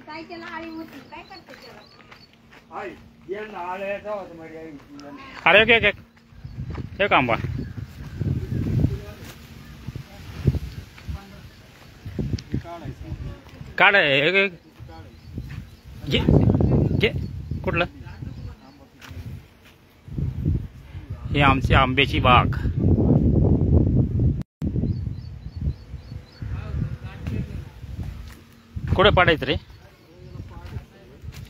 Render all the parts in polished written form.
काय त्याला आळी होती काय करते त्याला अरे एक एक आंबा काढ एक घे घे कुठलं ही आमची आंब्याची बाग कुठे पाडायचं रे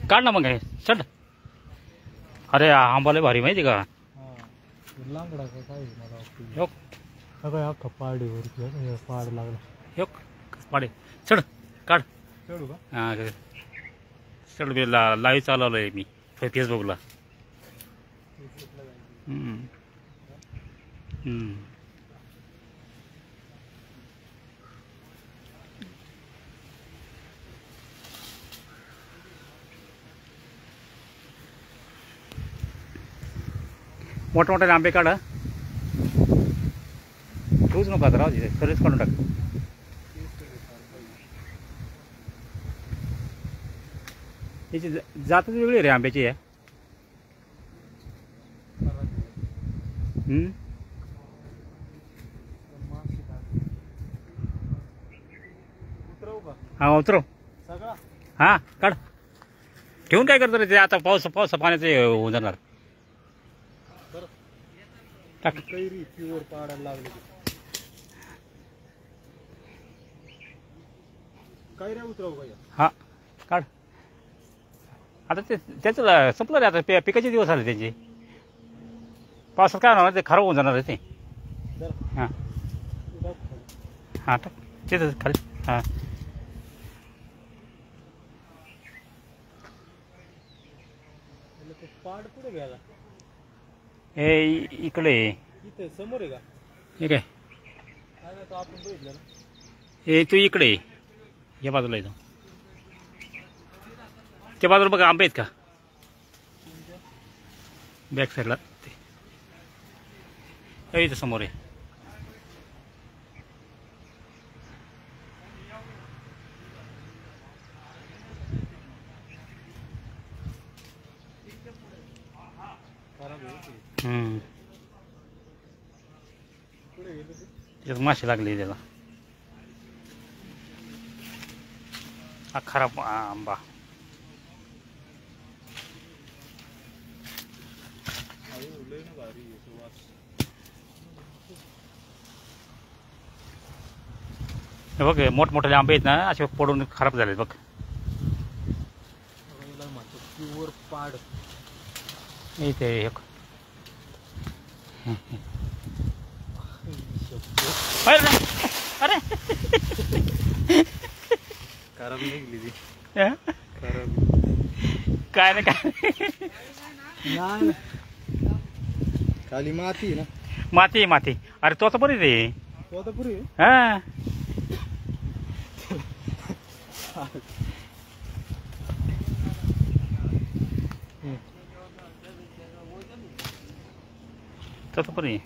काढ ना मग चढ अरे आंबा लय भारी माहिती का लांगडा काय अख्खा पाडीवर पाड लागला पाडे चढ काढ चढू का हां चढ मी लाईव्ह चालवलं आहे मी फेसबुकला मोठमोठे आंबे काढ ठेवूच नका आता राहू दे खरंच काढून टाक याची जातच वेगळी रे आंब्याची आहे हा उतरव हा काढ ठेवून काय करतो रे ते आता पाऊस पाण्याचं होऊन जाणार टाक कैरी प्युअर पाडायला लागले कैऱ्या उतरव का हा काढ आता ते त्याचं संपलं रे आता पिकाचे दिवस आले त्याचे पावसात काय होणार ते खराब होऊन जाणार आहे ते हां हां टाक तेच खाली हां पाड पुढे घ्यायला हे इकडे इथे समोर आहे का हे काय आपण बघितलं ना हे तू इकडे या बाजूला येतो त्या बाजूला बघा आंबे आहेत का बॅक साईडला ते इथं समोर आहे त्याच्यात माशी लागली त्याला हा खराब आंबा हे बघ मोठमोठे आंबे आहेत ना असे पडून खराब झाले बघ प्युअर पाड इथे एक अरे खराब निघली ती काय नाही काय खाली माती ना माती माती अरे तो आता बरी रे तो आता पुरी हा तो तर बरी